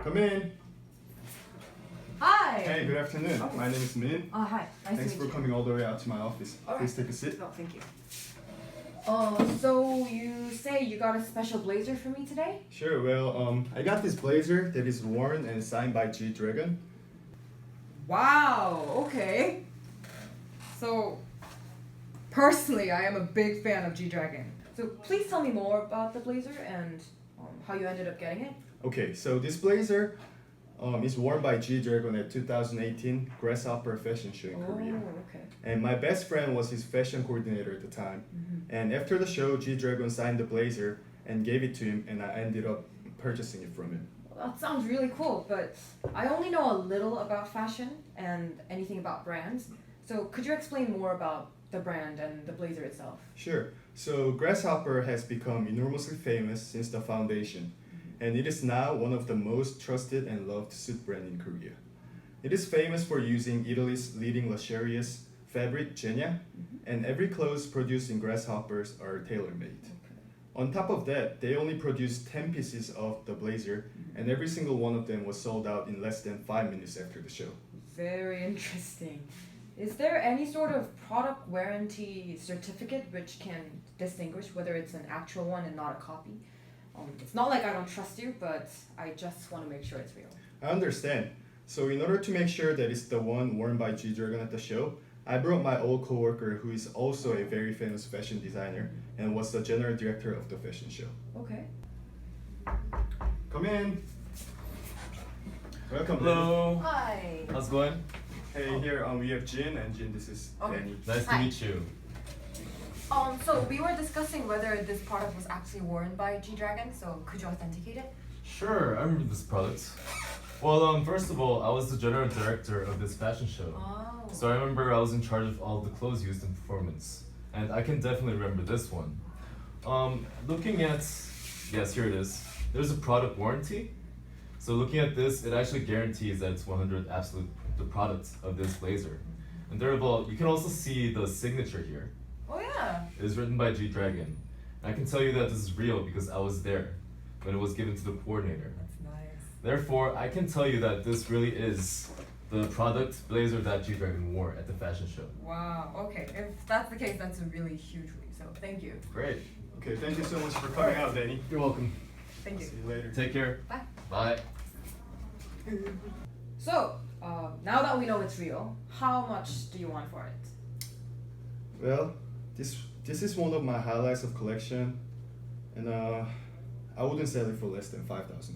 Come in. Hi. Hey, good afternoon. Oh. My name is Min. Hi. Nice Thanks to for meet you. coming all the way out to my office. All Please right. take a seat. No, thank you. So you say you got a special blazer for me today? Sure, well, I got this blazer that is worn and signed by G-Dragon. Wow. Okay. So, personally, I am a big fan of G-Dragon. So please tell me more about the blazer and how you ended up getting it. Okay, so this blazer is worn by G-Dragon at 2018 Grasshopper Fashion Show in Korea. Okay. And my best friend was his fashion coordinator at the time. And after the show, G-Dragon signed the blazer and gave it to him, and I ended up purchasing it from him. Well, that sounds really cool, but I only know a little about fashion and anything about brands. So could you explain more about the brand and the blazer itself? Sure. So Grasshopper has become enormously famous since the foundation, and it is now one of the most trusted and loved suit brand in Korea. It is famous for using Italy's leading luxurious fabric, Genia, and every clothes produced in Grasshoppers are tailor-made. On top of that, they only produced 10 pieces of the blazer, and every single one of them was sold out in less than 5 minutes after the show. Very interesting. Is there any sort of product warranty certificate which can distinguish whether it's an actual one and not a copy? It's not like I don't trust you, but I just want to make sure it's real. I understand. So in order to make sure that it's the one worn by G-Dragon at the show, I brought my old coworker who is also a very famous fashion designer and was the general director of the fashion show. Okay. Come in. Welcome. Hello. Hi. How's it going? Danny. Hey, here we have Jin, and Jin, this is Okay. Danny. Nice Hi. to meet you. So we were discussing whether this product was actually worn by G-Dragon, so could you authenticate it? Sure, I remember this product. Well, first of all, I was the general director of this fashion show. Oh. So I remember I was in charge of all the clothes used in performance. And I can definitely remember this one. Looking at, yes, here it is. There's a product warranty. So looking at this, it actually guarantees that it's 100 absolute the product of this blazer. And you can also see the signature here. Oh yeah. It is written by G-Dragon. I can tell you that this is real because I was there when it was given to the coordinator. That's nice. Therefore, I can tell you that this really is the product blazer that G-Dragon wore at the fashion show. Wow. Okay. If that's the case, that's a really huge leap. So thank you. Great. Okay, thank you so much for coming out, Danny. You're welcome. Thank you. See you later. Take care. Bye. Bye. So now that we know it's real, how much do you want for it? Well, this is one of my highlights of collection, and I wouldn't sell it for less than $5,000.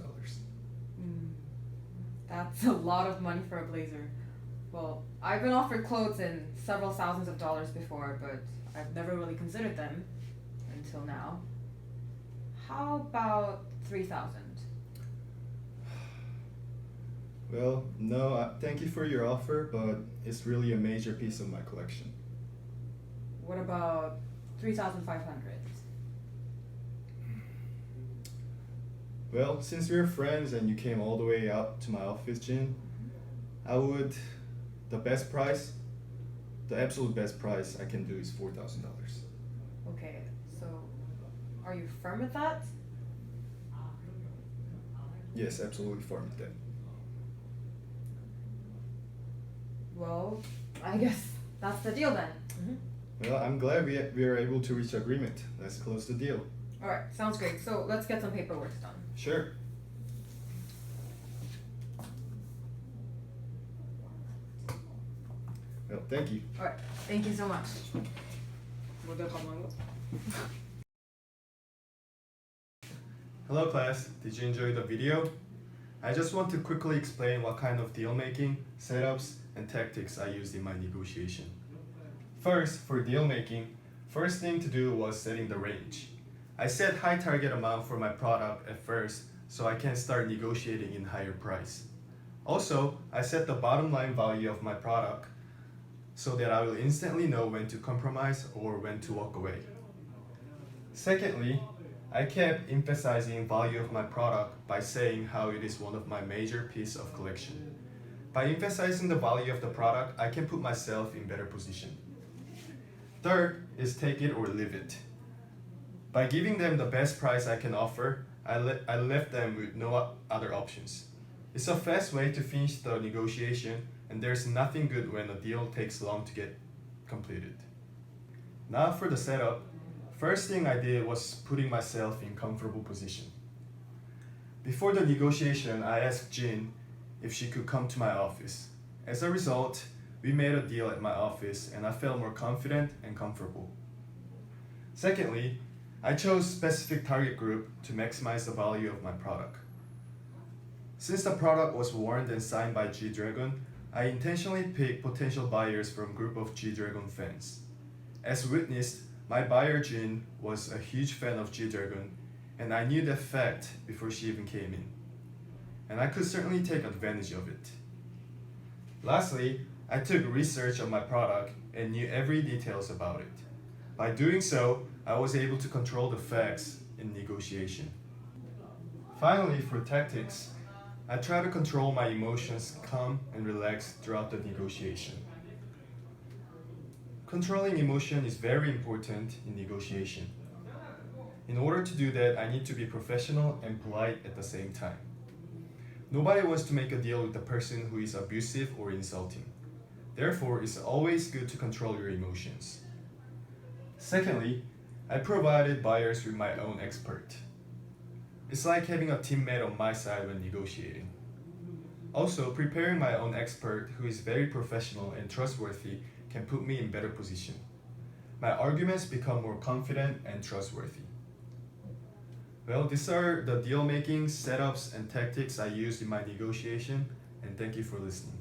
That's a lot of money for a blazer. Well, I've been offered clothes in several thousands of dollars before, but I've never really considered them until now. How about 3,000? Well, no, thank you for your offer, but it's really a major piece of my collection. What about 3,500? Well, since we're friends and you came all the way out to my office, Jin, the absolute best price I can do is $4,000. Okay, so are you firm with that? Yes, absolutely firm with that. Well, I guess that's the deal then. Well, I'm glad we are able to reach agreement. Let's close the deal. Alright, sounds great. So let's get some paperwork done. Sure. Well, thank you. Alright, thank you so much. Hello class, did you enjoy the video? I just want to quickly explain what kind of deal making, setups, and tactics I used in my negotiation. First, for deal making, first thing to do was setting the range. I set high target amount for my product at first so I can start negotiating in higher price. Also, I set the bottom line value of my product so that I will instantly know when to compromise or when to walk away. Secondly, I kept emphasizing value of my product by saying how it is one of my major piece of collection. By emphasizing the value of the product, I can put myself in better position. Third is take it or leave it. By giving them the best price I can offer, I left them with no other options. It's a fast way to finish the negotiation, and there's nothing good when a deal takes long to get completed. Now for the setup, first thing I did was putting myself in comfortable position. Before the negotiation, I asked Jin if she could come to my office. As a result, we made a deal at my office and I felt more confident and comfortable. Secondly, I chose specific target group to maximize the value of my product. Since the product was warned and signed by G-Dragon, I intentionally picked potential buyers from a group of G-Dragon fans. As witnessed, my buyer Jin was a huge fan of G-Dragon, and I knew that fact before she even came in. And I could certainly take advantage of it. Lastly, I took research on my product and knew every details about it. By doing so, I was able to control the facts in negotiation. Finally, for tactics, I try to control my emotions, calm and relax throughout the negotiation. Controlling emotion is very important in negotiation. In order to do that, I need to be professional and polite at the same time. Nobody wants to make a deal with a person who is abusive or insulting. Therefore, it's always good to control your emotions. Secondly, I provided buyers with my own expert. It's like having a teammate on my side when negotiating. Also, preparing my own expert who is very professional and trustworthy can put me in better position. My arguments become more confident and trustworthy. Well, these are the deal making, setups, and tactics I used in my negotiation, and thank you for listening.